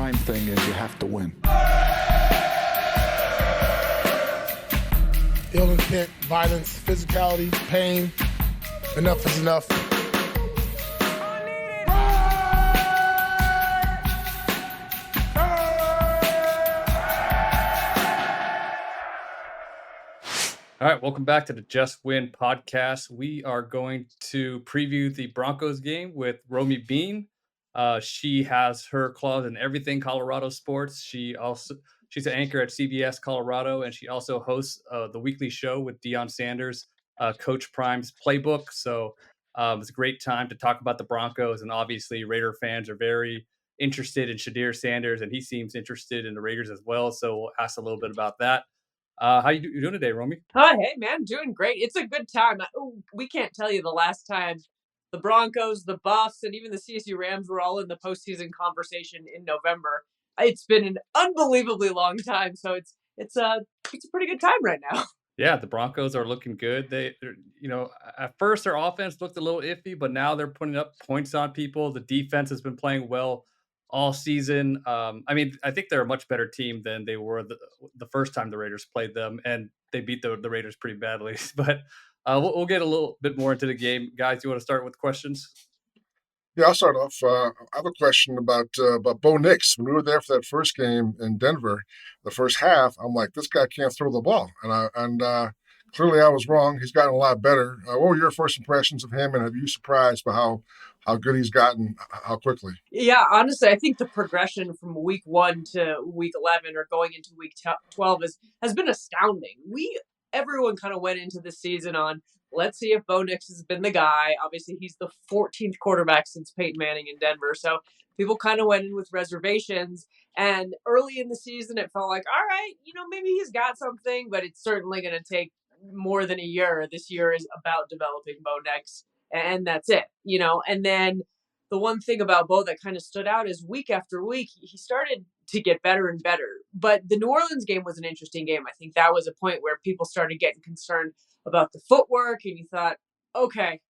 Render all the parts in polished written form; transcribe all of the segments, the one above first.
prime thing is you have to win. Ill intent, violence, physicality, pain. Enough is enough. All right, welcome back to the Just Win podcast. We are going to preview the Broncos game with Romi Bean. She has her claws in everything Colorado sports. She's an anchor at CBS Colorado, and she also hosts the weekly show with Deion Sanders, Coach Prime's Playbook. So it's a great time to talk about the Broncos, and obviously Raider fans are very interested in Shedeur Sanders, and he seems interested in the Raiders as well. So we'll ask a little bit about that. How you doing today, Romy? Hi, hey man, doing great. It's a good time. We can't tell you the last time the Broncos, the Buffs, and even the CSU Rams were all in the postseason conversation in November. It's been an unbelievably long time, so it's a pretty good time right now. Yeah, the Broncos are looking good. They're at first their offense looked a little iffy, but now they're putting up points on people. The defense has been playing well all season. I think they're a much better team than they were the first time the Raiders played them, and they beat the Raiders pretty badly. But we'll get a little bit more into the game. Guys, you want to start with questions? Yeah, I'll start off. I have a question about Bo Nix. When we were there for that first game in Denver, the first half, I'm like, this guy can't throw the ball, and clearly I was wrong. He's gotten a lot better. What were your first impressions of him, and have you surprised by how good he's gotten, how quickly? Yeah, honestly, I think the progression from week 1 to week 11 or going into week 12 has been astounding. Everyone kind of went into the season on, let's see if Bo Nix has been the guy. Obviously, he's the 14th quarterback since Peyton Manning in Denver. So people kind of went in with reservations. And early in the season, it felt like, all right, maybe he's got something, but it's certainly going to take more than a year. This year is about developing Bo Nix, and that's it, And then the one thing about Bo that kind of stood out is week after week, he started to get better and better. But the New Orleans game was an interesting game. I think that was a point where people started getting concerned about the footwork, and you thought, okay,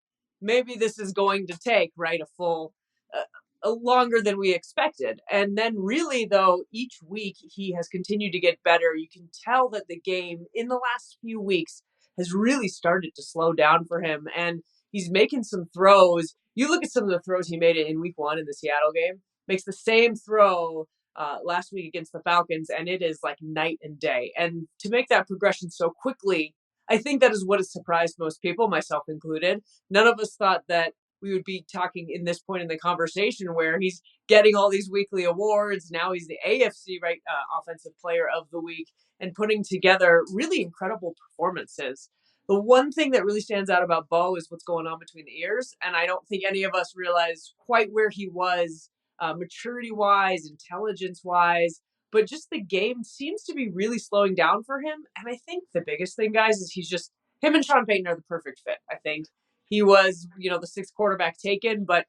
maybe this is going to take, right, a longer than we expected. And then really, though, each week he has continued to get better. You can tell that the game in the last few weeks has really started to slow down for him, and he's making some throws. You look at some of the throws he made in week 1 in the Seattle game, makes the same throw last week against the Falcons, and it is like night and day. And to make that progression so quickly, I think that is what has surprised most people, myself included. None of us thought that we would be talking in this point in the conversation where he's getting all these weekly awards. Now he's the AFC Offensive Player of the Week and putting together really incredible performances. The one thing that really stands out about Bo is what's going on between the ears. And I don't think any of us realized quite where he was maturity-wise, intelligence-wise, but just the game seems to be really slowing down for him. And I think the biggest thing, guys, is him and Sean Payton are the perfect fit. I think he was, the 6th quarterback taken, but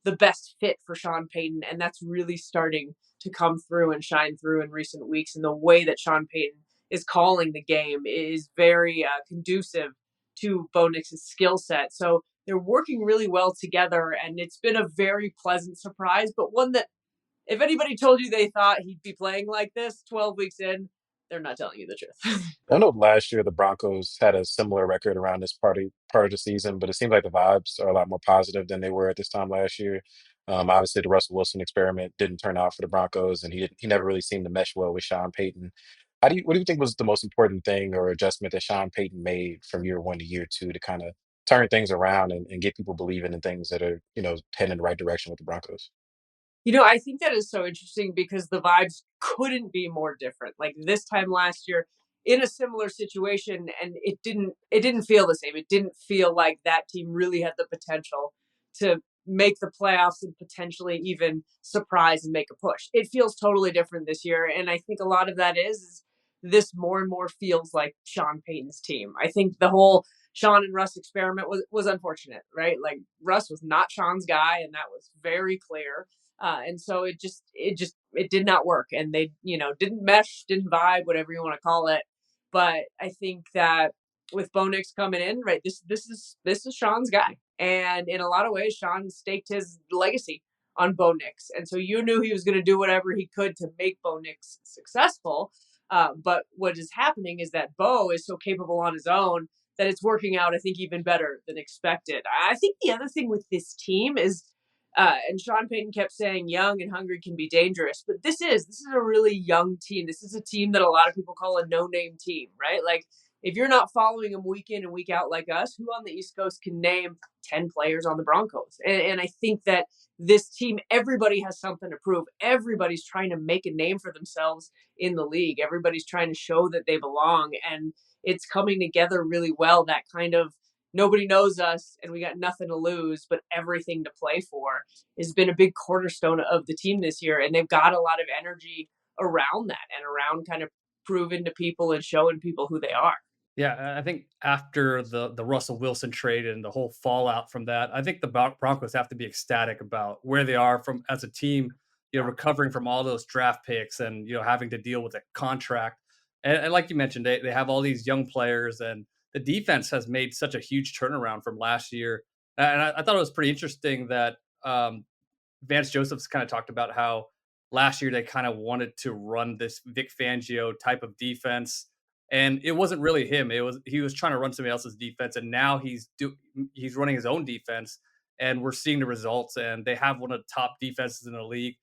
the best fit for Sean Payton. And that's really starting to come through and shine through in recent weeks. And the way that Sean Payton is calling the game is very conducive to Bo Nix's skill set. So they're working really well together, and it's been a very pleasant surprise, but one that if anybody told you they thought he'd be playing like this 12 weeks in, they're not telling you the truth. I know last year the Broncos had a similar record around this part of the season, but it seems like the vibes are a lot more positive than they were at this time last year. Obviously, the Russell Wilson experiment didn't turn out for the Broncos, and he never really seemed to mesh well with Sean Payton. What do you think was the most important thing or adjustment that Sean Payton made from year 1 to year 2 to kind of turn things around and get people believing in things that are heading in the right direction with the Broncos? I think that is so interesting because the vibes couldn't be more different. Like this time last year in a similar situation, and it didn't feel the same. It didn't feel like that team really had the potential to make the playoffs and potentially even surprise and make a push. It feels totally different this year. And I think a lot of that is this more and more feels like Sean Payton's team. I think the whole Sean and Russ experiment was unfortunate, right? Like Russ was not Sean's guy, and that was very clear. And so it did not work, and they, didn't mesh, didn't vibe, whatever you want to call it. But I think that with Bo Nix coming in, right, this is Sean's guy, and in a lot of ways, Sean staked his legacy on Bo Nix. And so you knew he was going to do whatever he could to make Bo Nix successful. But what is happening is that Bo is so capable on his own that it's working out, I think, even better than expected. I think the other thing with this team is, and Sean Payton kept saying young and hungry can be dangerous, but this is a really young team. This is a team that a lot of people call a no-name team, right? Like, if you're not following them week in and week out like us, who on the East Coast can name 10 players on the Broncos? And I think that this team, everybody has something to prove. Everybody's trying to make a name for themselves in the league. Everybody's trying to show that they belong. And it's coming together really well, that kind of nobody knows us and we got nothing to lose, but everything to play for has been a big cornerstone of the team this year. And they've got a lot of energy around that and around kind of proving to people and showing people who they are. Yeah, I think after the Russell Wilson trade and the whole fallout from that, I think the Broncos have to be ecstatic about where they are from as a team, recovering from all those draft picks and, having to deal with a contract. And like you mentioned, they have all these young players, and the defense has made such a huge turnaround from last year. And I thought it was pretty interesting that Vance Joseph's kind of talked about how last year they kind of wanted to run this Vic Fangio type of defense, and it wasn't really him. He was trying to run somebody else's defense, and now he's running his own defense, and we're seeing the results. And they have one of the top defenses in the league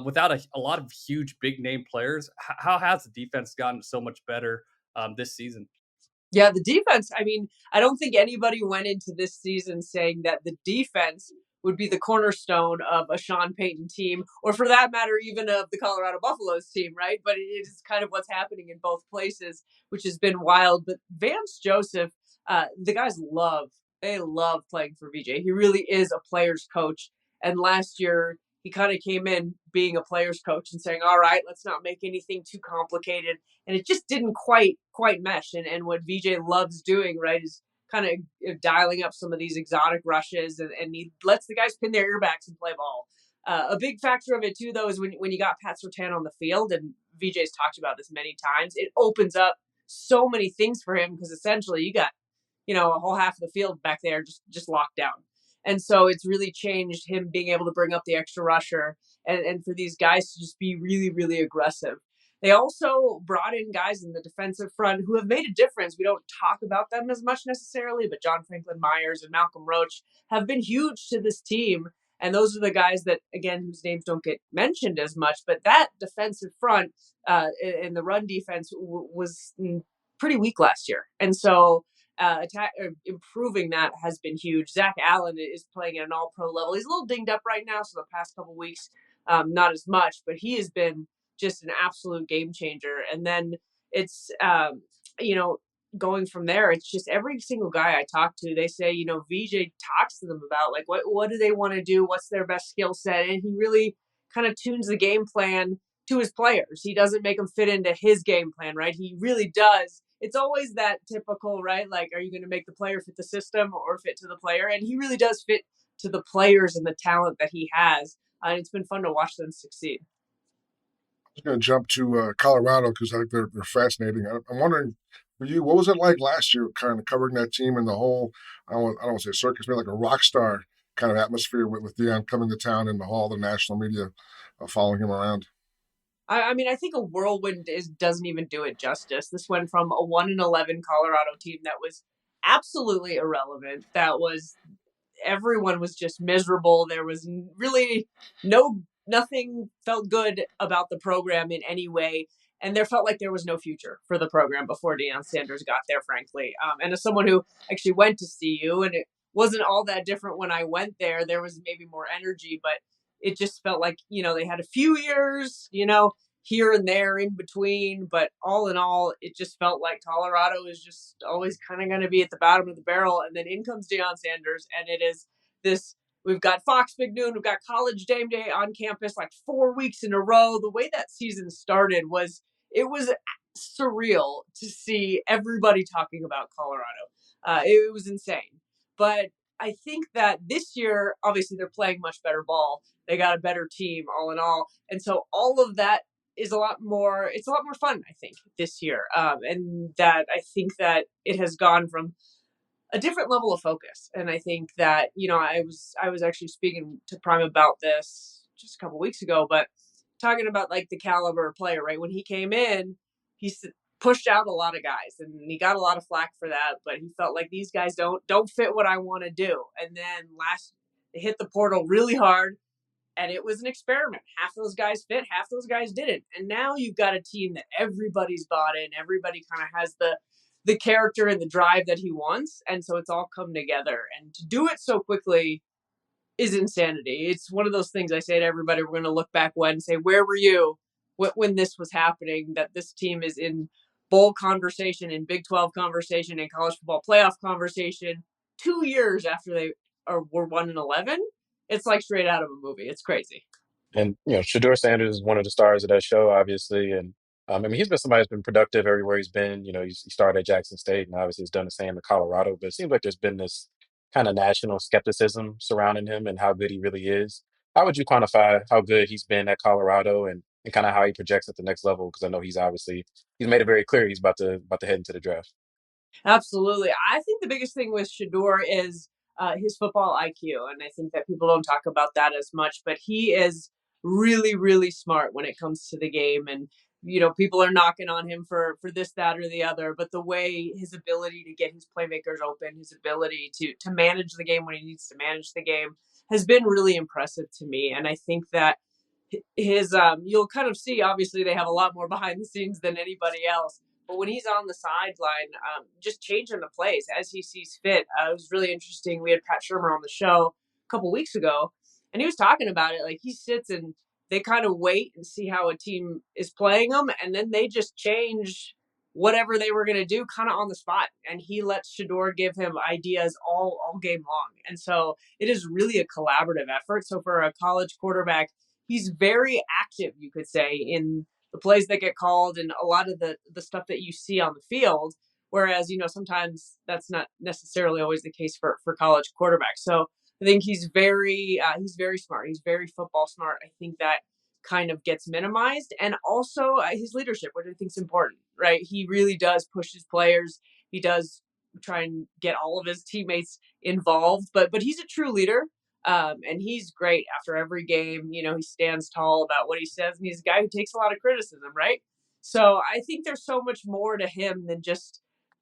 without a lot of huge big name players. How has the defense gotten so much better this season? Yeah, the defense, I mean, I don't think anybody went into this season saying that the defense would be the cornerstone of a Sean Payton team, or for that matter, even of the Colorado Buffaloes team, right? But it is kind of what's happening in both places, which has been wild. But Vance Joseph, the guys they love playing for VJ. He really is a player's coach. And last year, he kind of came in being a player's coach and saying, all right, let's not make anything too complicated. And it just didn't quite mesh. And what VJ loves doing, right, is kind of dialing up some of these exotic rushes, and he lets the guys pin their earbacks and play ball. A big factor of it too, though, is when you got Pat Surtain on the field, and VJ's talked about this many times, it opens up so many things for him, because essentially you got a whole half of the field back there just locked down. And so it's really changed him being able to bring up the extra rusher and for these guys to just be really, really aggressive. They also brought in guys in the defensive front who have made a difference. We don't talk about them as much necessarily, but John Franklin Myers and Malcolm Roach have been huge to this team. And those are the guys that, again, whose names don't get mentioned as much. But that defensive front in the run defense was pretty weak last year. And so improving that has been huge. Zach Allen is playing at an all-pro level. He's a little dinged up right now, so the past couple weeks, not as much, but he has been just an absolute game changer. And then it's, going from there, it's just every single guy I talk to, they say, VJ talks to them about like, what do they want to do? What's their best skill set? And he really kind of tunes the game plan to his players. He doesn't make them fit into his game plan, right? He really does. It's always that typical, right? Like, are you going to make the player fit the system or fit to the player? And he really does fit to the players and the talent that he has. And it's been fun to watch them succeed. I'm going to jump to Colorado because I think they're fascinating. I'm wondering, for you, what was it like last year, kind of covering that team and the whole, I don't want to say circus, maybe like a rock star kind of atmosphere with Deion coming to town and all the national media following him around? I mean, I think a whirlwind doesn't even do it justice. This went from a 1-11 Colorado team that was absolutely irrelevant. Everyone was just miserable. There was really nothing felt good about the program in any way. And there felt like there was no future for the program before Deion Sanders got there, frankly. And as someone who actually went to CU, and it wasn't all that different when I went there was maybe more energy, but it just felt like, they had a few years, here and there in between. But all in all, it just felt like Colorado is just always kind of going to be at the bottom of the barrel. And then in comes Deion Sanders. And it is this, we've got Fox Big Noon, we've got College Game Day on campus like 4 weeks in a row. The way that season started was surreal to see everybody talking about Colorado. It was insane. But I think that this year, obviously, they're playing much better ball. They got a better team, all in all. And so all of that is a lot more fun, I think, this year. And that I think that it has gone from a different level of focus. And I think that, I was actually speaking to Prime about this just a couple weeks ago, but talking about like the caliber of player, right? When he came in, he pushed out a lot of guys and he got a lot of flack for that, but he felt like these guys don't fit what I want to do. And then they hit the portal really hard, and it was an experiment. Half those guys fit, half those guys didn't. And now you've got a team that everybody's bought in. Everybody kind of has the character and the drive that he wants. And so it's all come together. And to do it so quickly is insanity. It's one of those things I say to everybody, we're going to look back and say, where were you when this was happening, that this team is in bowl conversation, in Big 12 conversation, in college football playoff conversation 2 years after they were 1-11. It's like straight out of a movie. It's crazy. And Shedeur Sanders is one of the stars of that show, obviously. And I mean, he's been somebody who's been productive everywhere he's been. He started at Jackson State, and obviously he's done the same at Colorado. But it seems like there's been this kind of national skepticism surrounding him and how good he really is. How would you quantify how good he's been at Colorado and kind of how he projects at the next level? Because I know he's made it very clear he's about to head into the draft. Absolutely. I think the biggest thing with Shedeur is his football IQ. And I think that people don't talk about that as much, but he is really, really smart when it comes to the game. And, people are knocking on him for this, that, or the other. But the way his ability to get his playmakers open, his ability to manage the game when he needs to manage the game has been really impressive to me. And I think that his you'll kind of see, obviously they have a lot more behind the scenes than anybody else, but when he's on the sideline, just changing the plays as he sees fit. It was really interesting. We had Pat Shermer on the show a couple weeks ago, and he was talking about it. Like, he sits and they kind of wait and see how a team is playing them, and then they just change whatever they were going to do kind of on the spot. And he lets Shedeur give him ideas all game long. And so it is really a collaborative effort. So for a college quarterback, he's very active, you could say, in the plays that get called and a lot of the stuff that you see on the field. Whereas, sometimes that's not necessarily always the case for college quarterbacks. So I think he's very smart. He's very football smart. I think that kind of gets minimized. And also his leadership, which I think is important, right? He really does push his players. He does try and get all of his teammates involved, but he's a true leader. And he's great after every game. He stands tall about what he says, and he's a guy who takes a lot of criticism, right? So I think there's so much more to him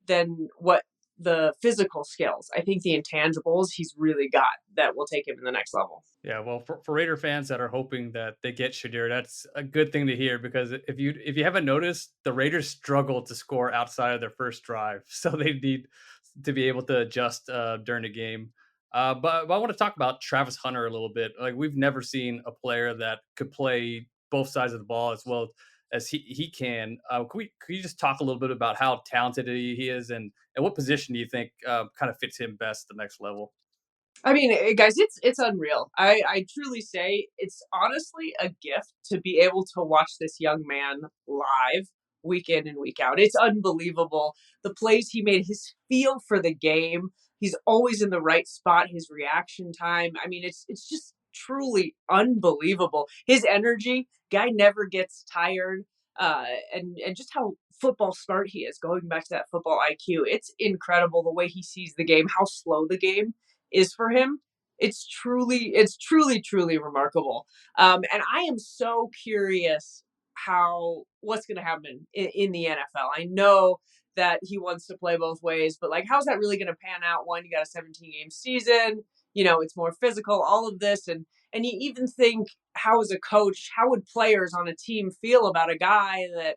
than what the physical skills. I think the intangibles he's really got that will take him to the next level. Yeah, well, for Raider fans that are hoping that they get Shedeur, that's a good thing to hear, because if you haven't noticed, the Raiders struggle to score outside of their first drive, so they need to be able to adjust during the game. But I want to talk about Travis Hunter a little bit. Like, we've never seen a player that could play both sides of the ball as well as he can. Could you just talk a little bit about how talented he is, and what position do you think kind of fits him best the next level? I mean, guys, it's unreal. I truly say it's honestly a gift to be able to watch this young man live week in and week out. It's unbelievable. The plays he made, his feel for the game. He's always in the right spot. His reaction time. I mean, it's just truly unbelievable. His energy, guy never gets tired. And just how football smart he is. Going back to that football IQ, it's incredible the way he sees the game, how slow the game is for him. It's truly remarkable. And I am so curious what's going to happen in the NFL. I know that he wants to play both ways, but like, how's that really going to pan out? One, you got a 17-game season, it's more physical, all of this. And you even think, how as a coach, how would players on a team feel about a guy that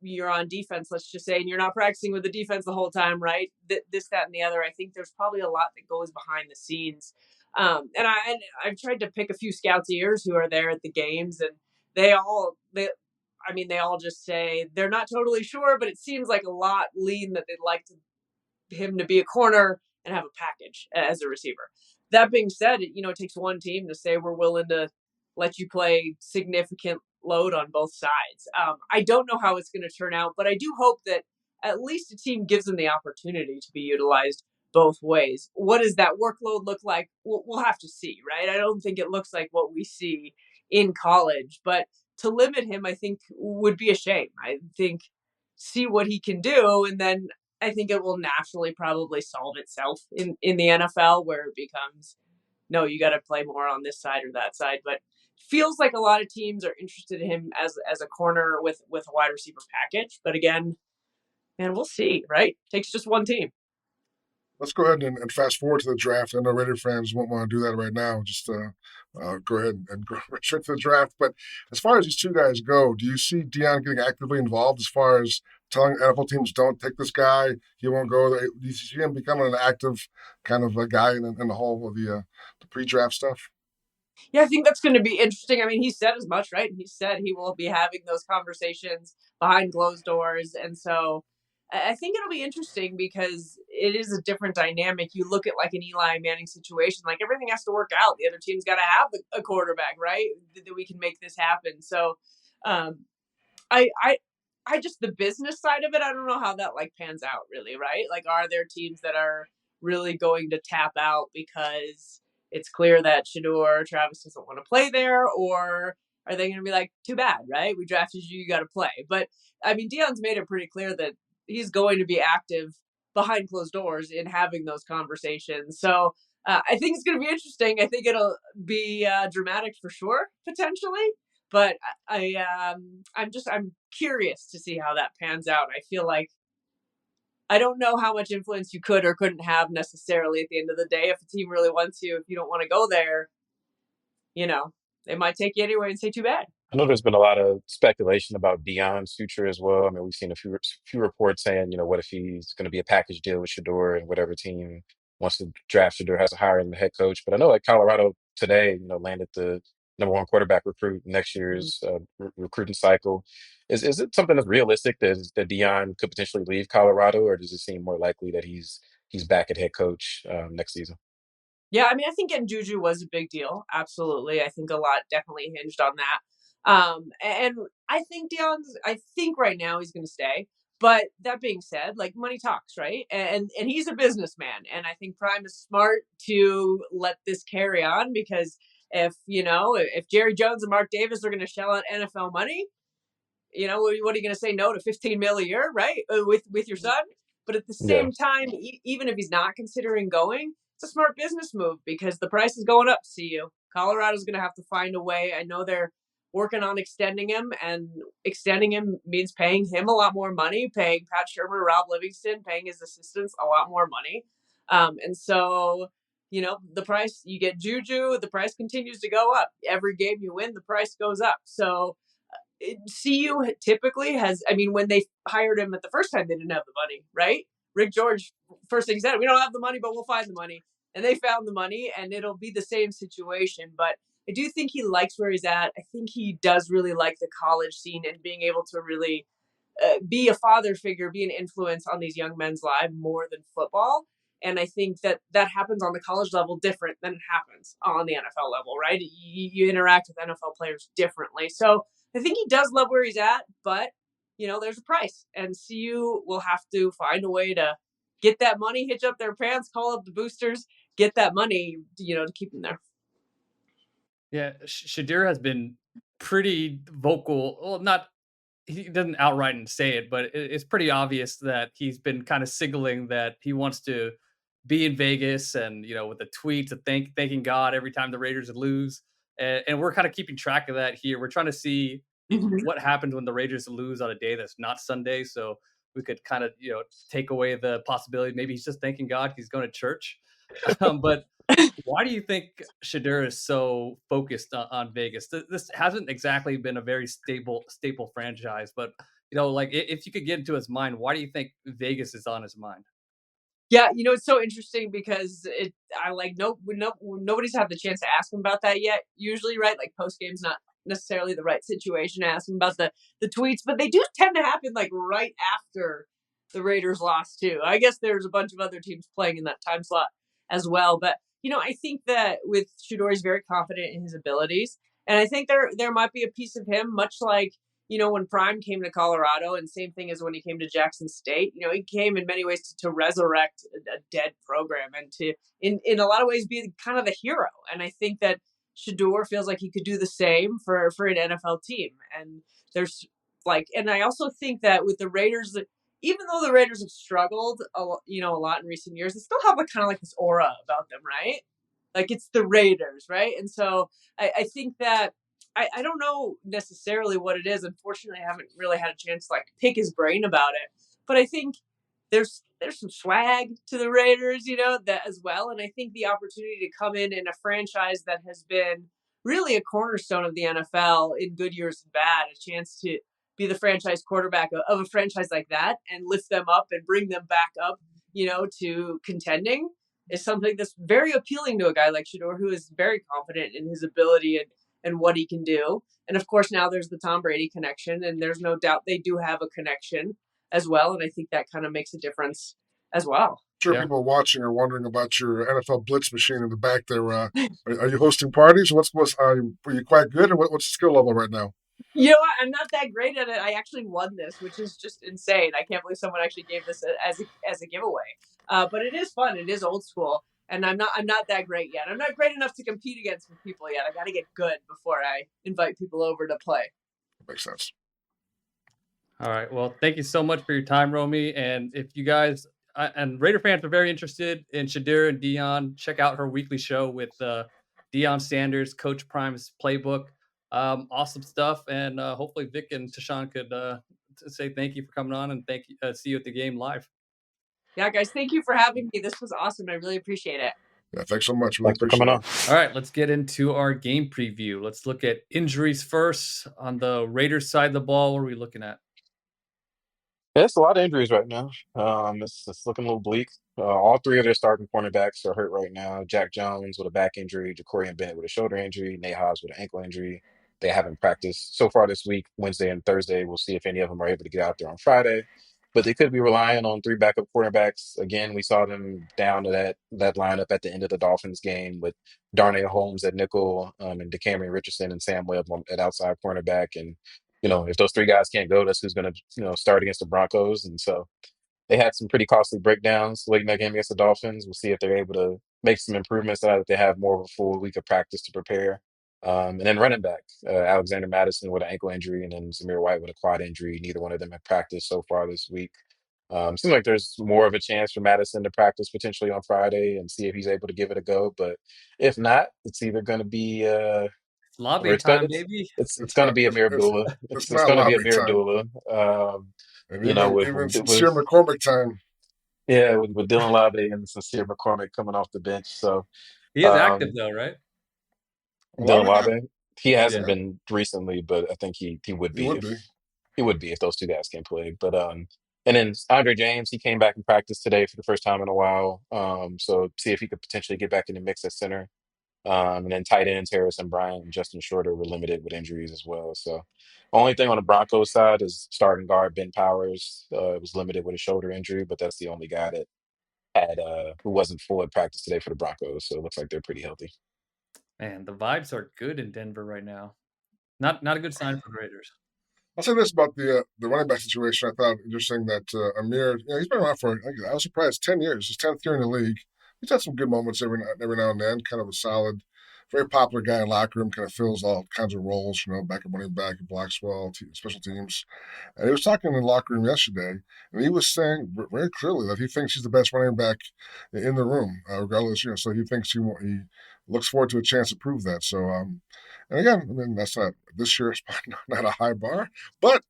you're on defense, let's just say, and you're not practicing with the defense the whole time, right? This, that, and the other. I think there's probably a lot that goes behind the scenes. And I've tried to pick a few scouts' ears who are there at the games, and they all just say they're not totally sure, but it seems like a lot lean that they'd like him to be a corner and have a package as a receiver. That being said, it takes one team to say we're willing to let you play significant load on both sides. I don't know how it's going to turn out, but I do hope that at least a team gives them the opportunity to be utilized both ways. What does that workload look like? We'll have to see, right? I don't think it looks like what we see in college, but to limit him, I think, would be a shame. I think see what he can do, and then I think it will naturally probably solve itself in the NFL, where it becomes, no, you got to play more on this side or that side. But feels like a lot of teams are interested in him as a corner with a wide receiver package. But again, man, we'll see, right? Takes just one team. Let's go ahead and fast forward to the draft. I know Raider fans won't want to do that right now. Just go ahead and go straight to the draft. But as far as these two guys go, do you see Deion getting actively involved as far as telling NFL teams, don't take this guy, he won't go there? Do you see him becoming an active kind of a guy in the whole of the pre-draft stuff? Yeah, I think that's going to be interesting. I mean, he said as much, right? He said he will be having those conversations behind closed doors. And so I think it'll be interesting because it is a different dynamic. You look at like an Eli Manning situation, like everything has to work out. The other team's got to have a quarterback, right? That we can make this happen. So um, I, I, I just the business side of it, I don't know how that like pans out really, right? Like, are there teams that are really going to tap out because it's clear that Shedeur or Travis doesn't want to play there, or are they going to be like, too bad, right? We drafted you, you got to play. But I mean, Deion's made it pretty clear that he's going to be active behind closed doors in having those conversations. So I think it's going to be interesting. I think it'll be dramatic for sure, potentially. But I'm curious to see how that pans out. I feel like I don't know how much influence you could or couldn't have necessarily at the end of the day. If a team really wants you, if you don't want to go there, they might take you anyway and say too bad. I know there's been a lot of speculation about Dion's future as well. I mean, we've seen a few reports saying, what if he's going to be a package deal with Shedeur and whatever team wants to draft Shedeur has to hire him the head coach. But I know like Colorado today, landed the number one quarterback recruit next Mhm. year's recruiting cycle. Is it something that's realistic that Dion could potentially leave Colorado, or does it seem more likely that he's back at head coach next season? Yeah, I mean, I think getting Juju was a big deal. Absolutely. I think a lot definitely hinged on that. And I think I think right now he's going to stay. But that being said, like money talks, right? And he's a businessman. And I think Prime is smart to let this carry on because if Jerry Jones and Mark Davis are going to shell out NFL money, what are you going to say no to 15 mil a year, right? With your son. But at the Yeah. same time, even if he's not considering going, it's a smart business move because the price is going up. Colorado's going to have to find a way. I know they're working on extending him, and extending him means paying him a lot more money, paying Pat Shermer, Rob Livingston, paying his assistants a lot more money. And so, the price, you get Juju, the price continues to go up. Every game you win, the price goes up. So CU typically has, I mean, when they hired him at the first time, they didn't have the money, right? Rick George, first thing he said, we don't have the money, but we'll find the money. And they found the money, and it'll be the same situation. But I do think he likes where he's at. I think he does really like the college scene and being able to really be a father figure, be an influence on these young men's lives more than football. And I think that happens on the college level different than it happens on the NFL level, right? You interact with NFL players differently. So I think he does love where he's at, but there's a price, and CU will have to find a way to get that money, hitch up their pants, call up the boosters, get that money, to keep him there. Yeah, Shedeur has been pretty vocal. Well, not he doesn't outright and say it, but it's pretty obvious that he's been kind of signaling that he wants to be in Vegas, and with the tweets of thanking God every time the Raiders lose, and we're kind of keeping track of that here. We're trying to see Mhm. what happens when the Raiders lose on a day that's not Sunday, so we could kind of take away the possibility maybe he's just thanking God he's going to church. But why do you think Shedeur is so focused on Vegas? This hasn't exactly been a very staple franchise, but like if you could get into his mind, why do you think Vegas is on his mind? Yeah, it's so interesting because I like nobody's had the chance to ask him about that yet. Usually, right? Like post game's not necessarily the right situation to ask him about the tweets, but they do tend to happen like right after the Raiders lost too. I guess there's a bunch of other teams playing in that time slot as well, but I think that with Shador, he's very confident in his abilities, and I think there might be a piece of him, much like when Prime came to Colorado, and same thing as when he came to Jackson State, he came in many ways to resurrect a dead program and to, in a lot of ways, be kind of the hero. And I think that Shador feels like he could do the same for an NFL team. And there's and I also think that with the Raiders, even though the Raiders have struggled, a lot in recent years, they still have kind of like this aura about them, right? Like it's the Raiders, right? And so I think that I don't know necessarily what it is. Unfortunately, I haven't really had a chance to pick his brain about it. But I think there's some swag to the Raiders, that as well. And I think the opportunity to come in a franchise that has been really a cornerstone of the NFL in good years and bad, a chance to be the franchise quarterback of a franchise like that and lift them up and bring them back up, to contending is something that's very appealing to a guy like Shedeur, who is very confident in his ability and what he can do. And of course, now there's the Tom Brady connection, and there's no doubt they do have a connection as well. And I think that kind of makes a difference as well. Sure, Yeah. people watching are wondering about your NFL blitz machine in the back there. Are you hosting parties? Are you quite good, or what's the skill level right now? You know what? I'm not that great at it. I actually won this, which is just insane. I can't believe someone actually gave this as a giveaway. But it is fun. It is old school, and I'm not that great yet. I'm not great enough to compete against people yet. I got to get good before I invite people over to play. Makes sense. All right. Well, thank you so much for your time, Romy. And if you guys and Raider fans are very interested in Shedeur and Dion, check out her weekly show with Dion Sanders, Coach Prime's Playbook. Awesome stuff. And hopefully Vic and Tashan could say thank you for coming on and see you at the game live. Yeah, guys, thank you for having me. This was awesome. I really appreciate it. Yeah, thanks so much. Really Thanks for coming on. All right, let's get into our game preview. Let's look at injuries first. On the Raiders side of the ball, what are we looking at? Yeah, it's a lot of injuries right now. It's looking a little bleak. All three of their starting cornerbacks are hurt right now. Jack Jones with a back injury, Jacorian Bennett with a shoulder injury, Nate Hobbs with an ankle injury. They haven't practiced so far this week, Wednesday and Thursday. We'll see if any of them are able to get out there on Friday. But they could be relying on three backup quarterbacks. Again, we saw them down to that lineup at the end of the Dolphins game with Darnay Holmes at nickel, and DeCameron Richardson and Sam Webb at outside cornerback. And if those three guys can't go, that's who's going to, start against the Broncos. And so they had some pretty costly breakdowns late in that game against the Dolphins. We'll see if they're able to make some improvements now that they have more of a full week of practice to prepare. And then running back, Alexander Madison with an ankle injury and then Zamir White with a quad injury. Neither one of them have practiced so far this week. Seems like there's more of a chance for Madison to practice potentially on Friday and see if he's able to give it a go. But if not, it's either going to be Lobby time, baby. It's going to be Amir Abdullah. It's going to be Amir Abdullah. And even Sincere McCormick time. Yeah, with Dylan Lobby and Sincere McCormick coming off the bench. So he is active though, right? Dylan Lobby. He hasn't been recently, but I think he would be. He would be if those two guys can play. But and then Andre James, he came back in practice today for the first time in a while. So see if he could potentially get back in the mix at center. And then tight ends Harrison Bryant and Justin Shorter were limited with injuries as well. So only thing on the Broncos side is starting guard Ben Powers was limited with a shoulder injury, but that's the only guy that had who wasn't full at practice today for the Broncos. So it looks like they're pretty healthy. Man, the vibes are good in Denver right now. Not a good sign for the Raiders. I'll say this about the running back situation. I thought interesting that Amir, he's been around for, I was surprised, 10 years. His 10th year in the league. He's had some good moments every now and then. Kind of a solid, very popular guy in locker room. Kind of fills all kinds of roles. Backup running back, blocks well, special teams. And he was talking in the locker room yesterday, and he was saying very clearly that he thinks he's the best running back in the room, regardless. So he thinks he looks forward to a chance to prove that. So, and again, that's not this year. It's not a high bar, but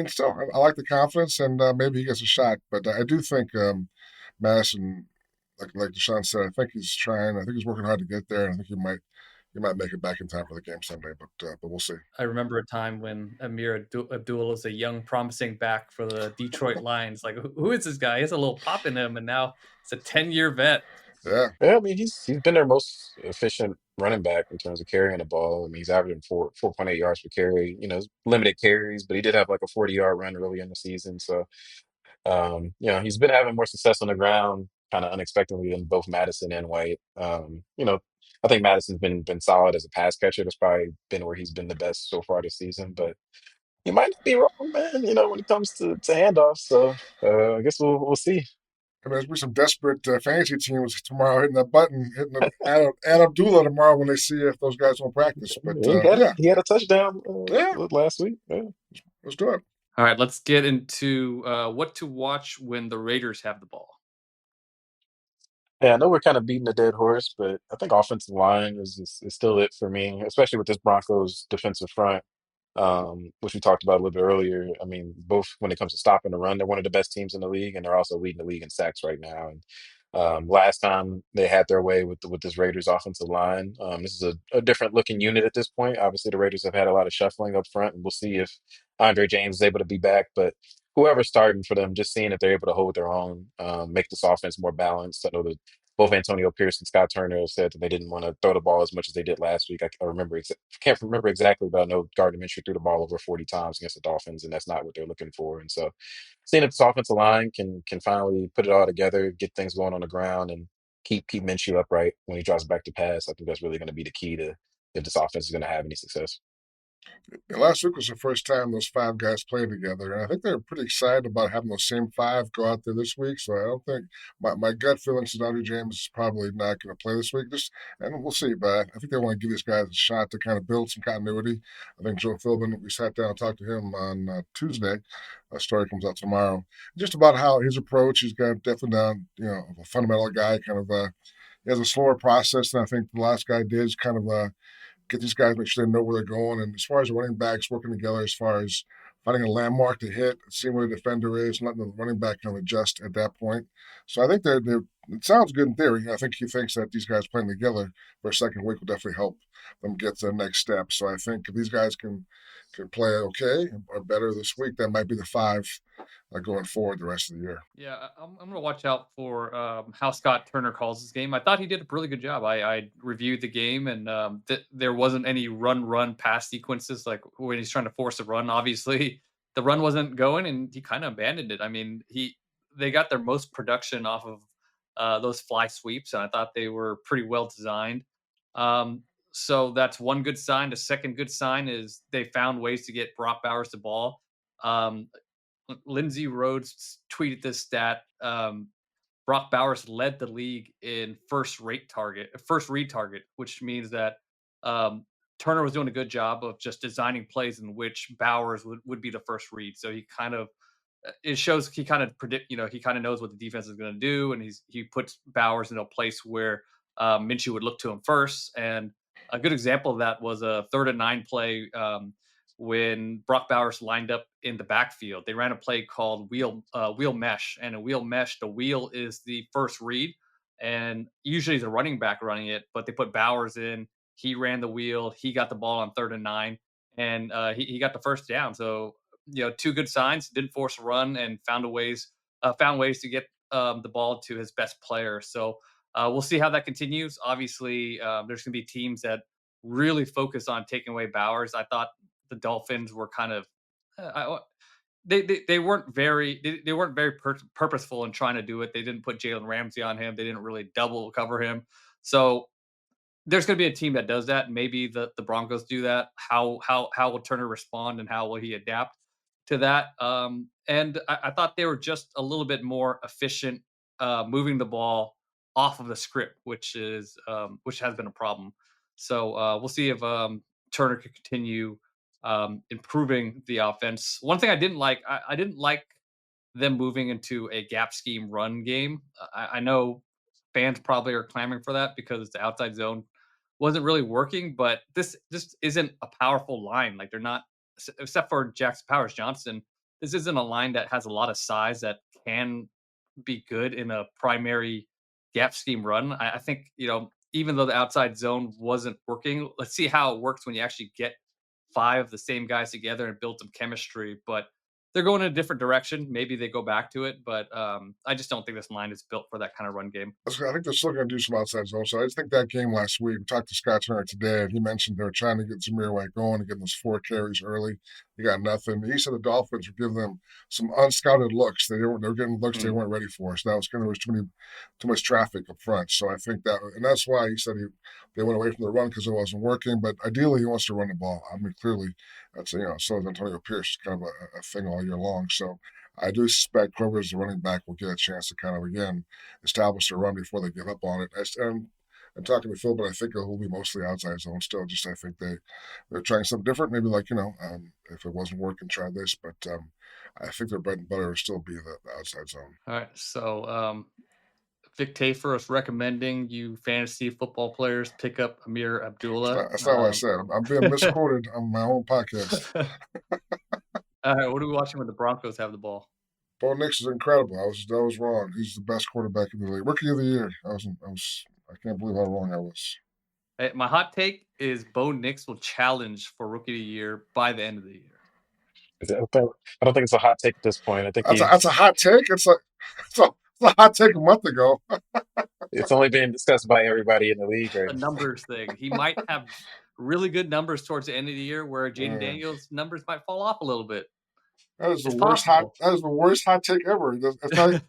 still, I like the confidence, and maybe he gets a shot. But I do think Madison, like Tashan said, I think he's trying. I think he's working hard to get there, and I think he might make it back in time for the game Sunday. But we'll see. I remember a time when Amir Abdullah was a young, promising back for the Detroit Lions. Like, who is this guy? He has a little pop in him, and now it's a 10-year vet. Yeah. He's been their most efficient running back in terms of carrying the ball. He's averaging 4.8 yards per carry. Limited carries, but he did have like a 40-yard run early in the season. So, he's been having more success on the ground, kind of unexpectedly than both Madison and White. I think Madison's been solid as a pass catcher. That's probably been where he's been the best so far this season. But you might not be wrong, man. When it comes to handoffs. So I guess we'll see. There's be some desperate fantasy teams tomorrow hitting that button, add Abdullah tomorrow when they see if those guys won't practice. But he had a touchdown last week. Yeah. Let's do it. All right, let's get into what to watch when the Raiders have the ball. Yeah, I know we're kind of beating a dead horse, but I think offensive line is still it for me, especially with this Broncos defensive front, which we talked about a little bit earlier. I mean, both when it comes to stopping the run, they're one of the best teams in the league, and they're also leading the league in sacks right now. And last time they had their way with this Raiders offensive line, this is a different looking unit at this point. Obviously, the Raiders have had a lot of shuffling up front, and we'll see if Andre James is able to be back. But whoever's starting for them, just seeing if they're able to hold their own, make this offense more balanced. I know that both Antonio Pierce and Scott Turner have said that they didn't want to throw the ball as much as they did last week. I remember, can't remember exactly, but I know Gardner Minshew threw the ball over 40 times against the Dolphins, and that's not what they're looking for. And so, seeing if this offensive line can finally put it all together, get things going on the ground, and keep Minshew upright when he drops back to pass, I think that's really going to be the key to if this offense is going to have any success. Yeah, last week was the first time those five guys played together, and I think they're pretty excited about having those same five go out there this week. So I don't think my gut feeling is Andre James is probably not going to play this week. And we'll see, but I think they want to give these guys a shot to kind of build some continuity. I think Joe Philbin, we sat down and talked to him on Tuesday. A story comes out tomorrow, just about how his approach. He's got definitely down, a fundamental guy, kind of. He has a slower process than I think the last guy did. Is kind of get these guys, make sure they know where they're going. And as far as the running backs working together, as far as finding a landmark to hit, seeing where the defender is, letting the running back kind of adjust at that point. So I think they're it sounds good in theory. I think he thinks that these guys playing together for a second week will definitely help them get to the next step. So I think if these guys can play okay or better this week, that might be the five going forward the rest of the year. Yeah, I'm going to watch out for how Scott Turner calls this game. I thought he did a really good job. I reviewed the game, and there wasn't any run pass sequences like when he's trying to force a run. Obviously, the run wasn't going, and he kind of abandoned it. I mean, they got their most production off of those fly sweeps, and I thought they were pretty well designed. So that's one good sign. The second good sign is they found ways to get Brock Bowers the ball. Um, Lindsey Rhodes tweeted this stat. Brock Bowers led the league in first read target, which means that um, Turner was doing a good job of just designing plays in which Bowers would be the first read. So he kind of it shows he kind of he kind of knows what the defense is going to do, and he puts Bowers in a place where Minshew would look to him first. And a good example of that was a 3rd and 9 play when Brock Bowers lined up in the backfield. They ran a play called wheel mesh, and a wheel mesh, the wheel is the first read, and usually it's a running back running it, but they put Bowers in. He ran the wheel. He got the ball on 3rd and 9, and he got the first down. So two good signs. Didn't force a run and found ways to get the ball to his best player. So we'll see how that continues. Obviously, there's going to be teams that really focus on taking away Bowers. I thought the Dolphins were kind of they weren't they weren't very purposeful in trying to do it. They didn't put Jalen Ramsey on him. They didn't really double cover him. So there's going to be a team that does that. Maybe the Broncos do that. How will Turner respond, and how will he adapt to that? And I thought they were just a little bit more efficient moving the ball off of the script, which has been a problem. So we'll see if Turner can continue improving the offense. One thing I didn't like them moving into a gap scheme run game. I know fans probably are clamoring for that because the outside zone wasn't really working, but this isn't a powerful line. Like they're not, except for Jackson Powers Johnson. This isn't a line that has a lot of size that can be good in a primary gap scheme run. I think even though the outside zone wasn't working, let's see how it works when you actually get five of the same guys together and build some chemistry. But they're going in a different direction. Maybe they go back to it, but I just don't think this line is built for that kind of run game. I think they're still going to do some outside zone. So I just think that game last week, we talked to Scott Turner today, and he mentioned they were trying to get Zamir White going and get those 4 carries early. He got nothing. He said the Dolphins were giving them some unscouted looks. They were getting looks they weren't ready for. So that was kind of too much traffic up front. So I think and that's why he said they went away from the run because it wasn't working. But ideally, he wants to run the ball. I mean, clearly, that's so is Antonio Pierce. It's kind of a thing all year long. So I do suspect whoever's the running back will get a chance to kind of again establish their run before they give up on it. And and talking to Phil, but I think it will be mostly outside zone still. Just I think they're trying something different. Maybe like if it wasn't working, try this. But I think their bread and butter will still be the outside zone. All right. So Vic Tafer is recommending you fantasy football players pick up Amir Abdullah. That's not what I said. I'm being misquoted on my own podcast. All right. What are we watching when the Broncos have the ball? Bo Nix is incredible. I was wrong. He's the best quarterback in the league. Rookie of the year. I can't believe how wrong I was. Hey, my hot take is Bo Nix will challenge for Rookie of the Year by the end of the year. I don't think it's a hot take at this point. I think That's a hot take. It's a hot take a month ago. it's only being discussed by everybody in the league right A now. numbers thing. He might have really good numbers towards the end of the year where Jaden Yeah. Daniels' numbers might fall off a little bit. That is the It's worst possible. that is the worst hot take ever. It's not,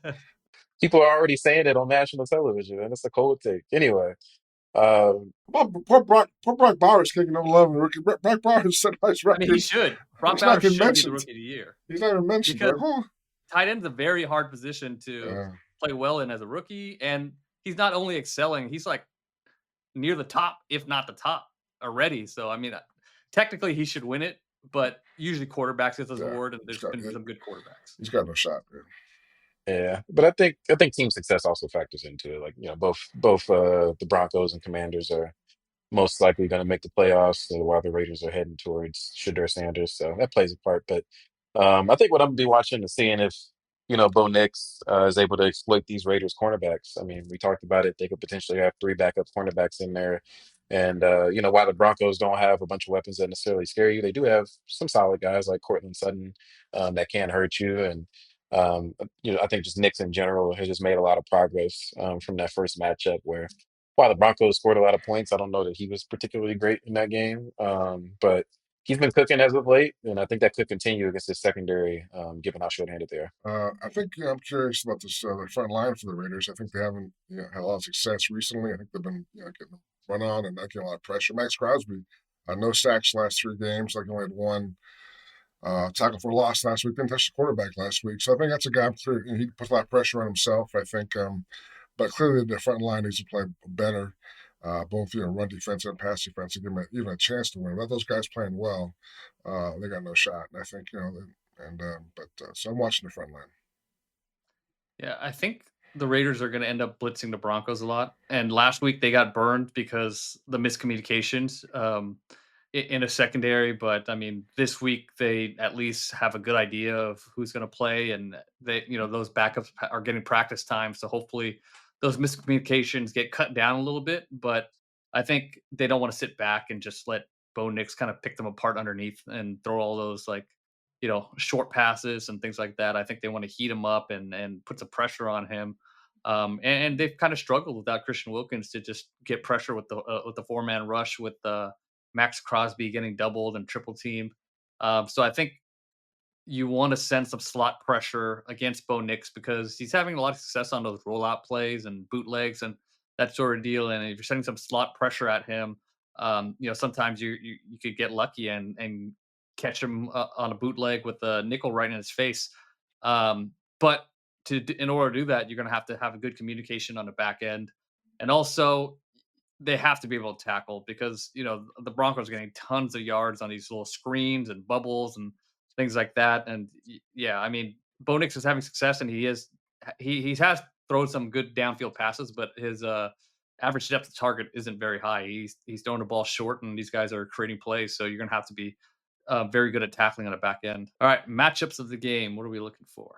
People are already saying it on national television, and it's a cold take. Anyway, poor Brock Bowers kicking over 11 rookie. Brock Bowers set a nice I record. mean, he should. Brock He's not Bowers been should be the mentioned. Rookie of the Year. He's not even mentioned. Because Like, tight end's a very hard position to play well in as a rookie, and he's not only excelling, he's like near the top, if not the top already. So, I mean, technically he should win it, but usually quarterbacks get this award, and there's been some good quarterbacks. He's got no shot, man. yeah, but I think team success also factors into it. Like both the Broncos and Commanders are most likely going to make the playoffs, while the Raiders are heading towards Shedeur Sanders, so that plays a part. But I think what I'm gonna be watching is seeing if Bo Nix is able to exploit these Raiders cornerbacks. I mean, we talked about it; they could potentially have 3 backup cornerbacks in there, and while the Broncos don't have a bunch of weapons that necessarily scare you, they do have some solid guys like Cortland Sutton that can hurt you, and I think just Nix in general has just made a lot of progress from that first matchup where while the Broncos scored a lot of points, I don't know that he was particularly great in that game. But he's been cooking as of late, and I think that could continue against his secondary, given how short-handed they are. I think I'm curious about this the front line for the Raiders. I think they haven't had a lot of success recently. I think they've been getting run on and not getting a lot of pressure. Max Crosby, no sacks last 3 games. Like he only had 1 tackle for loss last week. Didn't touch the quarterback last week. So I think that's a guy he puts a lot of pressure on himself. I think, but clearly the front line needs to play better. Both run defense and pass defense to give them even a chance to win. Without those guys playing well, they got no shot. And I think so I'm watching the front line. Yeah, I think the Raiders are going to end up blitzing the Broncos a lot. And last week they got burned because the miscommunications in a secondary. But I mean, this week they at least have a good idea of who's going to play, and those backups are getting practice time. So hopefully those miscommunications get cut down a little bit. But I think they don't want to sit back and just let Bo Nix kind of pick them apart underneath and throw all those short passes and things like that. I think they want to heat him up and put some pressure on him. And they've kind of struggled without Christian Wilkins to just get pressure with the 4-man rush with Max Crosby getting doubled and triple teamed. So I think you want to send some slot pressure against Bo Nix because he's having a lot of success on those rollout plays and bootlegs and that sort of deal. And if you're sending some slot pressure at him, sometimes you could get lucky and catch him on a bootleg with a nickel right in his face. But in order to do that, you're going to have a good communication on the back end. And also, they have to be able to tackle because, the Broncos are getting tons of yards on these little screens and bubbles and things like that. And yeah, I mean, Bo Nix is having success and he has thrown some good downfield passes, but his average depth of target isn't very high. He's throwing the ball short and these guys are creating plays. So you're going to have to be very good at tackling on the back end. All right, matchups of the game. What are we looking for?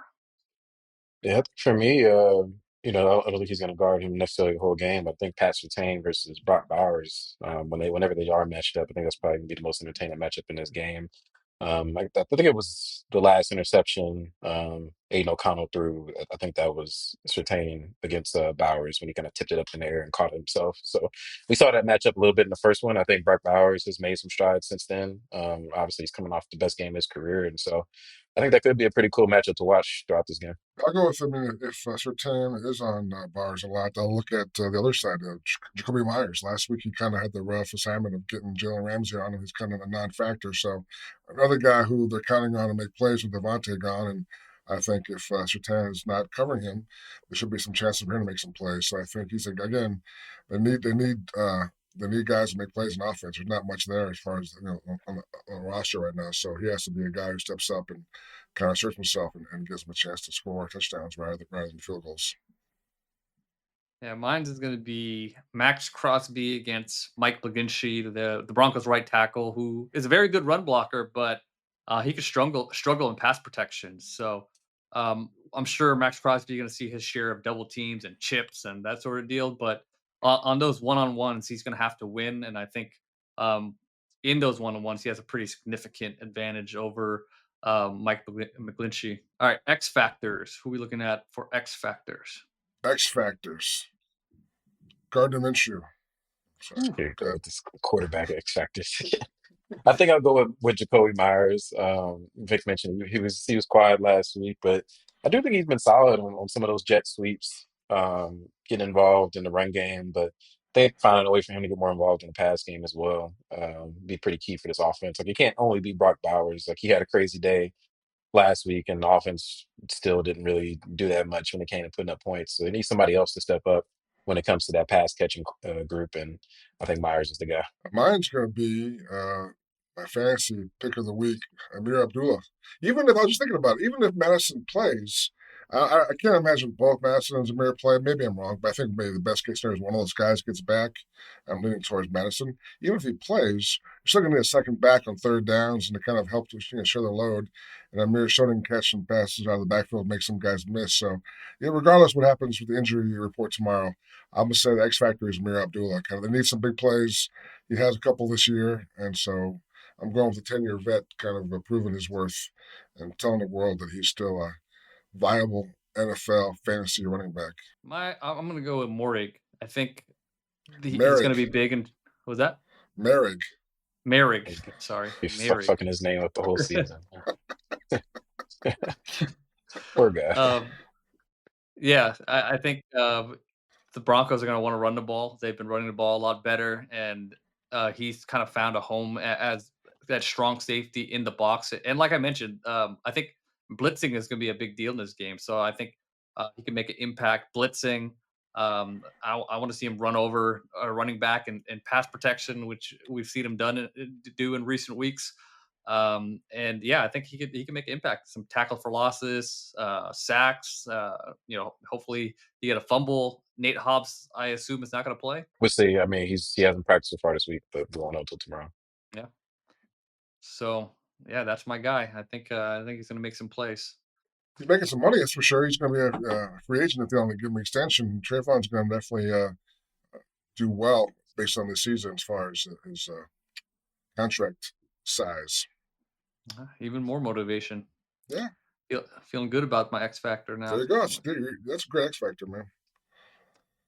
Yeah, for me, I don't think he's going to guard him necessarily the whole game. I think Pat Surtain versus Brock Bowers, whenever they are matched up, I think that's probably going to be the most entertaining matchup in this game. I think it was the last interception Aiden O'Connell threw. I think that was Surtain against Bowers when he kind of tipped it up in the air and caught it himself. So we saw that matchup a little bit in the first one. I think Brock Bowers has made some strides since then. Obviously, he's coming off the best game of his career, and so I think that could be a pretty cool matchup to watch throughout this game. I'll go with him if Surtain is on Bowers a lot. I'll look at the other side of Jacoby Myers. Last week, he kind of had the rough assignment of getting Jalen Ramsey on him. He's kind of a non-factor. So another guy who they're counting on to make plays with Devontae gone and I think if Surtain is not covering him, there should be some chance for him to make some plays. So I think he's again, they need guys to make plays in offense. There's not much there as far as on the roster right now. So he has to be a guy who steps up and kind of asserts himself and gives him a chance to score touchdowns rather than field goals. Yeah, mine's is going to be Max Crosby against Mike McGlinchey, the Broncos' right tackle, who is a very good run blocker, but he could struggle in pass protection. So I'm sure Max Crosby is going to see his share of double teams and chips and that sort of deal. But on those one-on-ones, he's going to have to win, and I think um, in those one-on-ones, he has a pretty significant advantage over Mike McGlinchey. All right, X factors. Who are we looking at for X factors? X factors. Gardner Minshew. Sorry. Here you go with this quarterback X factors. I think I'll go with Jacoby Myers. Vic mentioned he was quiet last week, but I do think he's been solid on some of those jet sweeps, getting involved in the run game. But they finding a way for him to get more involved in the pass game as well. Be pretty key for this offense. Like it can't only be Brock Bowers. Like he had a crazy day last week, and the offense still didn't really do that much when it came to putting up points. So they need somebody else to step up when it comes to that pass catching group, and I think Myers is the guy. Mine's going to be my fantasy pick of the week, Amir Abdullah. Even if I was just thinking about it, even if Madison plays, I can't imagine both Madison and Amir play. Maybe I'm wrong, but I think maybe the best case scenario is one of those guys gets back. I'm leaning towards Madison. Even if he plays, you're still going to need a second back on third downs and to kind of help to share the load. And Amir Shonen catch some passes out of the backfield, make some guys miss. So, regardless of what happens with the injury report tomorrow, I'm going to say the X factor is Amir Abdullah. They need some big plays. He has a couple this year, and so I'm going with a 10-year vet, kind of proving his worth and telling the world that he's still a viable NFL fantasy running back. I'm gonna go with Morig. I think he's gonna Merrick. be big. And what was that? Merrick. Merrick. Sorry, Be Merrick. fucking his name up the whole season. Poor guy. Yeah, I think the Broncos are going to want to run the ball. They've been running the ball a lot better, and he's kind of found a home as that strong safety in the box. And like I mentioned, I think blitzing is going to be a big deal in this game. So I think he can make an impact blitzing. I want to see him run over a running back and pass protection, which we've seen him do in recent weeks. And yeah, I think he can make an impact. Some tackle for losses, sacks. Hopefully he get a fumble. Nate Hobbs, I assume, is not going to play. We'll see. I mean, he hasn't practiced so far this week, but we won't know until tomorrow. Yeah. So yeah, that's my guy. I think he's going to make some plays. He's making some money, that's for sure. He's going to be a free agent if they only give him an extension. Trayvon's going to definitely do well based on this season as far as his contract size. Even more motivation. Yeah. Feeling good about my X factor now. There you go. That's a great X factor, man.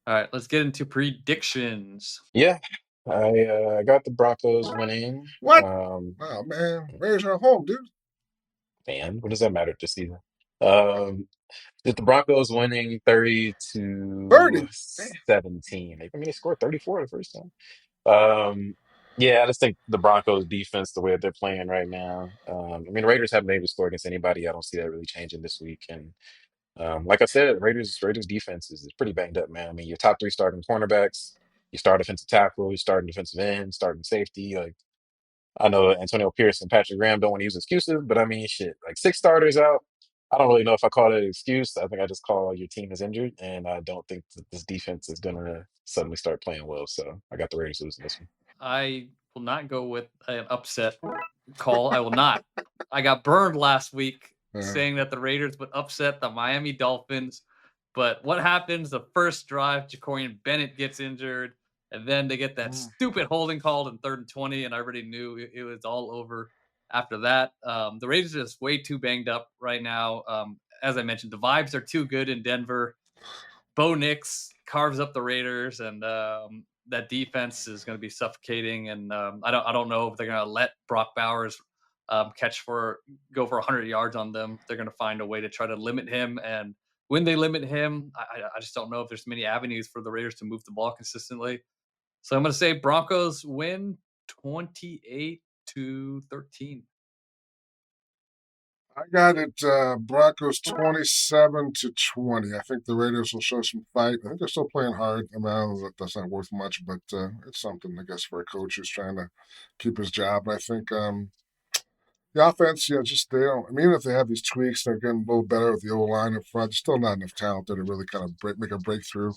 All right, let's get into predictions. Yeah, I got the Broncos winning. What? Oh man, Raiders are home, dude. Man, what does that matter this season? With the Broncos winning 30-17. I mean, they scored 34 the first time. Yeah, I just think the Broncos defense, the way that they're playing right now. I mean, the Raiders haven't been able to score against anybody. I don't see that really changing this week. And like I said, Raiders defense is pretty banged up, man. I mean, your top three starting cornerbacks, you start defensive tackle, you starting defensive end, starting safety. Like I know Antonio Pierce and Patrick Graham don't want to use excuses, but I mean, shit, like six starters out. I don't really know if I call it an excuse. I think I just call your team is injured, and I don't think that this defense is gonna suddenly start playing well. So I got the Raiders losing this one. I will not go with an upset call. I will not. I got burned last week saying that the Raiders would upset the Miami Dolphins. But what happens? The first drive, Jacorian Bennett gets injured, and then they get that stupid holding called in 3rd and 20, and I already knew it was all over after that. The Raiders are just way too banged up right now. As I mentioned, the vibes are too good in Denver. Bo Nix carves up the Raiders, and that defense is going to be suffocating. And I don't know if they're going to let Brock Bowers go for 100 yards on them. They're going to find a way to try to limit him. And when they limit him, I just don't know if there's many avenues for the Raiders to move the ball consistently. So I'm going to say Broncos win 28-13. I got it Broncos 27-20. I think the Raiders will show some fight. I think they're still playing hard. I mean, I don't know that's not worth much, but it's something, I guess, for a coach who's trying to keep his job. And I think the offense, just they don't. I mean, even if they have these tweaks, they're getting a little better with the O line up front. There's still not enough talent there to really kind of make a breakthrough.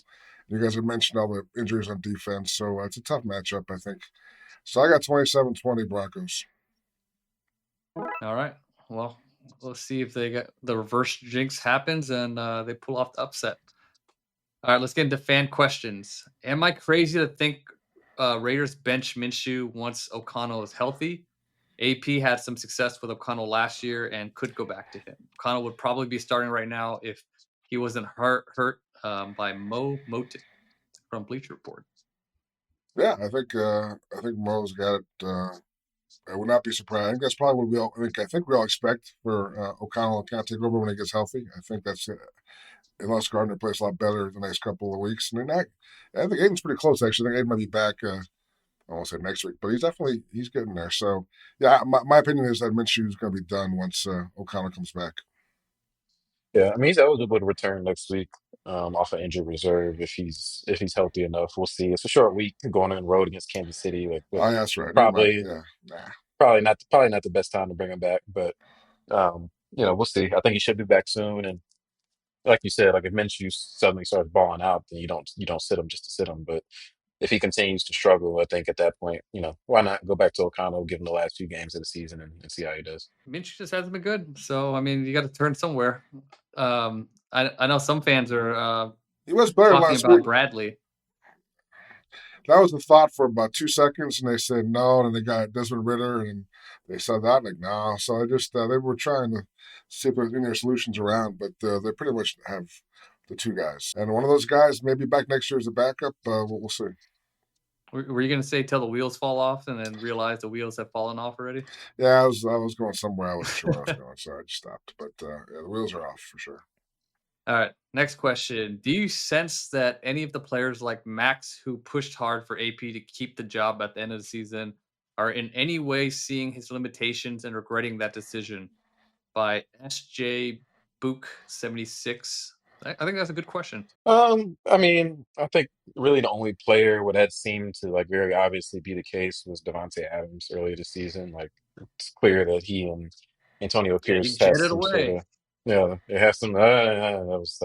You guys have mentioned all the injuries on defense, so it's a tough matchup, I think. So I got 27-20 Broncos. All right. Well, let's see if they get the reverse jinx happens and they pull off the upset. All right, let's get into fan questions. Am I crazy to think Raiders bench Minshew once O'Connell is healthy? AP had some success with O'Connell last year and could go back to him. O'Connell would probably be starting right now if he wasn't hurt by Mo Moton from Bleacher Report. Yeah, I think Mo's got it. I would not be surprised. I think that's probably what we all. I think we all expect for O'Connell to kind of take over when he gets healthy. I think that's unless Gardner plays a lot better the next couple of weeks. And then I think Aiden's pretty close actually. I think Aiden might be back. I won't say next week, but he's getting there. So yeah, my opinion is that Minshew is going to be done once O'Connell comes back. Yeah, I mean he's eligible to return next week off of injured reserve if he's healthy enough. We'll see. It's a short week going on the road against Kansas City. With Oh, yeah, that's right. Never mind. probably Yeah, nah. probably not the best time to bring him back, but we'll see. I think he should be back soon. And like you said, like if Minshew suddenly starts balling out, then you don't sit him just to sit him. But if he continues to struggle, I think at that point, why not go back to O'Connell, give him the last few games of the season and see how he does. Minshew just hasn't been good. So, I mean, you got to turn somewhere. I know some fans are He was better talking last about week. Bradley. That was the thought for about 2 seconds, and they said no, and they got Desmond Ritter, and they said that, like, no. So I just they were trying to see if there's any other solutions around, but they pretty much have the two guys, and one of those guys may be back next year as a backup. We'll see. Were you going to say till the wheels fall off and then realize the wheels have fallen off already? Yeah, I was going somewhere. I wasn't sure where I was going, so I just stopped. But yeah, the wheels are off for sure. All right, next question. Do you sense that any of the players like Max who pushed hard for AP to keep the job at the end of the season are in any way seeing his limitations and regretting that decision? By SJ Book 76. I think that's a good question. I mean, I think really the only player where that seemed to like very obviously be the case was Devontae Adams earlier this season. Like it's clear that he and Antonio Yeah, he Pierce has jetted some sort away. of they have some that was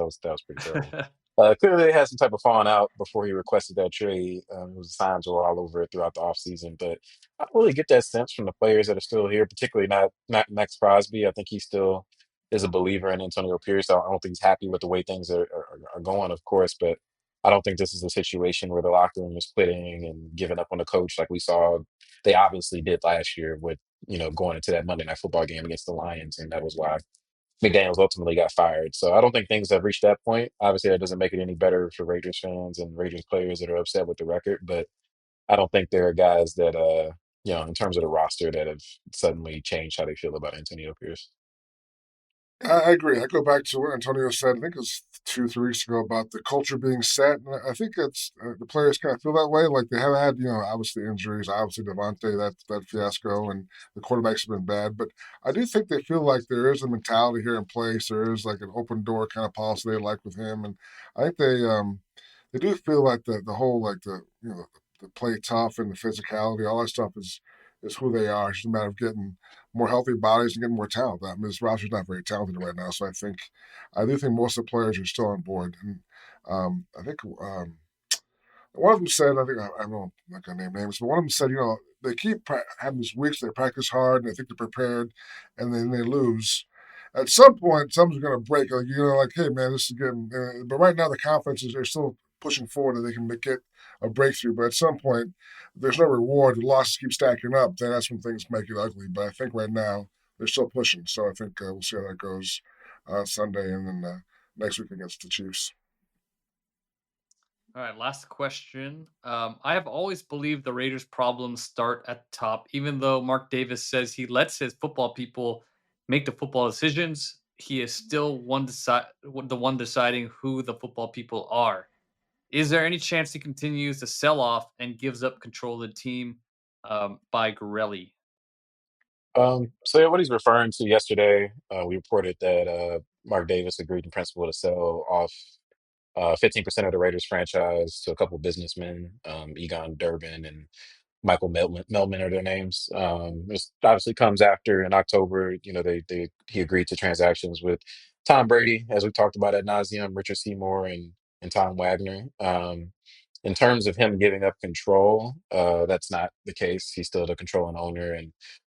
pretty terrible. Clearly they had some type of falling out before he requested that trade. His signs were all over it throughout the offseason, but I don't really get that sense from the players that are still here, particularly not Max Crosby. I think he still is a believer in Antonio Pierce. I don't think he's happy with the way things are going, of course, but I don't think this is a situation where the locker room is quitting and giving up on the coach like we saw they obviously did last year with, going into that Monday Night Football game against the Lions, and that was why McDaniels ultimately got fired. So I don't think things have reached that point. Obviously, that doesn't make it any better for Raiders fans and Raiders players that are upset with the record, but I don't think there are guys that, in terms of the roster that have suddenly changed how they feel about Antonio Pierce. I agree. I go back to what Antonio said. I think it was 2, 3 weeks ago about the culture being set. And I think it's the players kind of feel that way. Like they have had, obviously injuries, obviously Devontae, that fiasco, and the quarterbacks have been bad. But I do think they feel like there is a mentality here in place. There is like an open door kind of policy they like with him, and I think they do feel like the whole like the play tough and the physicality, all that stuff is who they are. It's just a matter of getting more healthy bodies and getting more talent. I mean, this roster's not very talented right now, so I do think most of the players are still on board. And I think one of them said, I don't know, I'm not gonna name names, but one of them said, they keep having these weeks they practice hard and they think they're prepared, and then they lose. At some point, something's going to break. Like, hey, man, this is getting. But right now, the confidence is they're still pushing forward and they can get a breakthrough. But at some point, there's no reward. The losses keep stacking up. Then that's when things make it ugly. But I think right now they're still pushing. So I think we'll see how that goes Sunday and then next week against the Chiefs. All right, last question. I have always believed the Raiders' problems start at the top, even though Mark Davis says he lets his football people make the football decisions. He is still the one deciding who the football people are. Is there any chance he continues to sell off and gives up control of the team by Gorelli? So yeah, what he's referring to yesterday, we reported that Mark Davis agreed in principle to sell off 15% of the Raiders franchise to a couple businessmen, Egon Durbin and Michael Melman are their names. This obviously comes after in October, he agreed to transactions with Tom Brady, as we talked about ad nauseum, Richard Seymour and Tom Wagner. In terms of him giving up control, that's not the case. He's still the controlling owner, and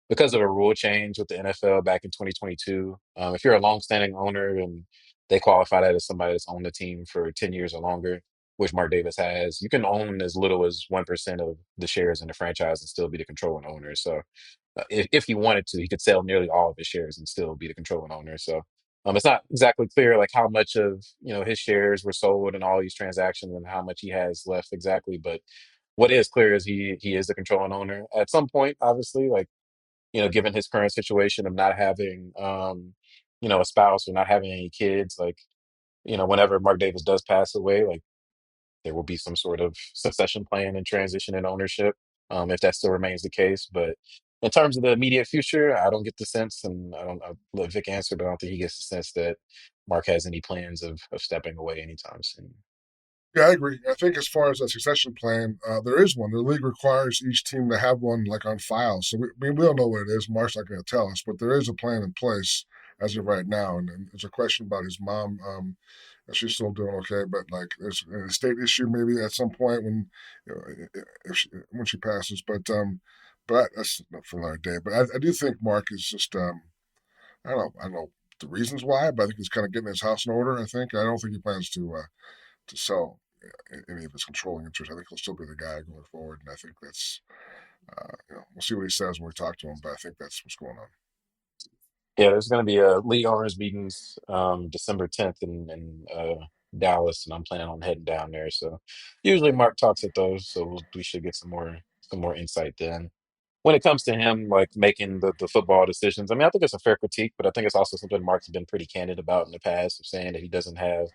because of a rule change with the NFL back in 2022, if you're a longstanding owner and they qualify that as somebody that's owned the team for 10 years or longer, which Mark Davis has, you can own as little as 1% of the shares in the franchise and still be the controlling owner. So if he wanted to, he could sell nearly all of his shares and still be the controlling owner. So it's not exactly clear like how much of his shares were sold in all these transactions and how much he has left exactly. But what is clear is he is the controlling owner. At some point, obviously, like given his current situation of not having a spouse or not having any kids, like whenever Mark Davis does pass away, like there will be some sort of succession plan and transition in ownership, if that still remains the case. But in terms of the immediate future, I don't get the sense, and I'll let Vic answer, but I don't think he gets the sense that Mark has any plans of stepping away anytime soon. Yeah, I agree. I think as far as a succession plan, there is one. The league requires each team to have one like on file. So we don't know what it is. Mark's not going to tell us, but there is a plan in place as of right now. And there's a question about his mom. She's still doing okay, but like there's a state issue maybe at some point when when she passes. But that's not for another day. But I do think Mark is just I don't know the reasons why, but I think he's kind of getting his house in order. I don't think he plans to sell any of his controlling interest. I think he'll still be the guy going forward, and I think that's we'll see what he says when we talk to him. But I think that's what's going on. Yeah, there's going to be a league owners meetings December 10th in Dallas, and I'm planning on heading down there. So usually Mark talks at those, so we should get some more insight then. When it comes to him like making the football decisions, I mean, I think it's a fair critique, but I think it's also something Mark's been pretty candid about in the past of saying that he doesn't have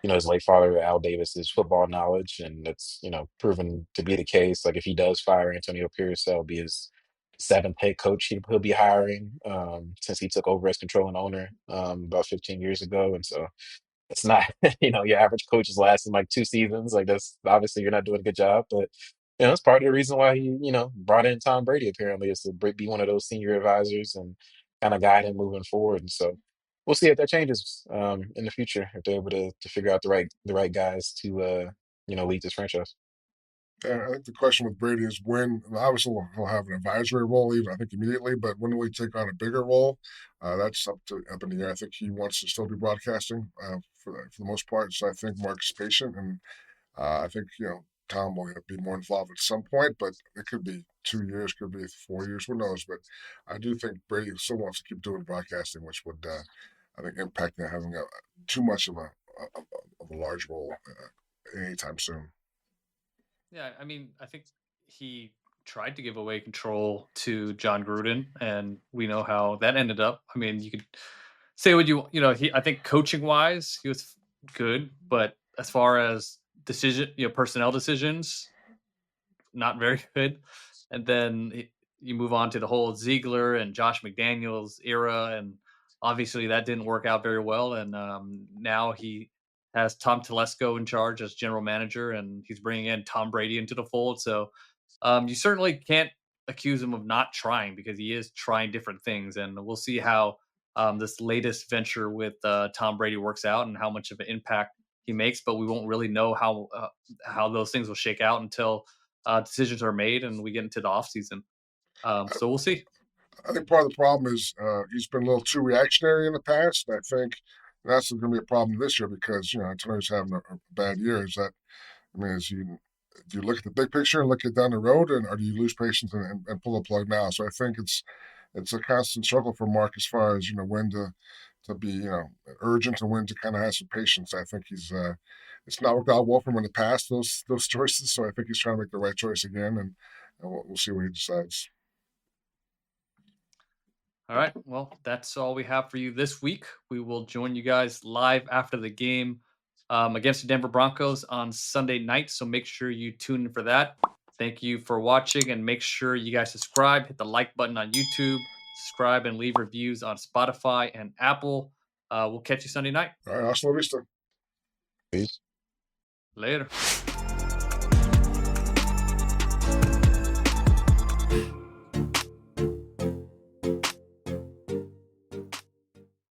his late father Al Davis's football knowledge, and that's proven to be the case. Like if he does fire Antonio Pierce, that'll be his seventh head coach he'll be hiring, since he took over as controlling owner about 15 years ago, and so it's not, your average coach is lasting like 2 seasons. Like that's obviously you're not doing a good job, but it's part of the reason why he, brought in Tom Brady apparently is to be one of those senior advisors and kind of guide him moving forward. And so we'll see if that changes in the future if they're able to figure out the right guys to lead this franchise. And I think the question with Brady is when, obviously, he'll have an advisory role, even I think immediately, but when will he take on a bigger role? That's up in the air. I think he wants to still be broadcasting for the most part. So I think Mark's patient, and I think Tom will be more involved at some point, but it could be 2 years, could be 4 years, who knows? But I do think Brady still wants to keep doing broadcasting, which would I think impact having too much of a large role anytime soon. Yeah, I mean, I think he tried to give away control to John Gruden, and we know how that ended up. I mean, you could say what I think coaching wise, he was good, but as far as personnel decisions, not very good. And then you move on to the whole Ziegler and Josh McDaniels era, and obviously that didn't work out very well. And now he has Tom Telesco in charge as general manager, and he's bringing in Tom Brady into the fold. So you certainly can't accuse him of not trying because he is trying different things, and we'll see how this latest venture with Tom Brady works out and how much of an impact he makes. But we won't really know how those things will shake out until decisions are made and we get into the off season. So we'll see. I think part of the problem is he's been a little too reactionary in the past. I think that's going to be a problem this year because Antonio's having a bad year. Do you look at the big picture and look at down the road, or do you lose patience and pull the plug now? So I think it's a constant struggle for Mark as far as when to be urgent and when to kind of have some patience. I think it's not worked out well for him in the past those choices. So I think he's trying to make the right choice again, and we'll see what he decides. All right. Well, that's all we have for you this week. We will join you guys live after the game against the Denver Broncos on Sunday night. So make sure you tune in for that. Thank you for watching, and make sure you guys subscribe, hit the like button on YouTube, subscribe, and leave reviews on Spotify and Apple. We'll catch you Sunday night. All right, hasta la vista. Peace. Later.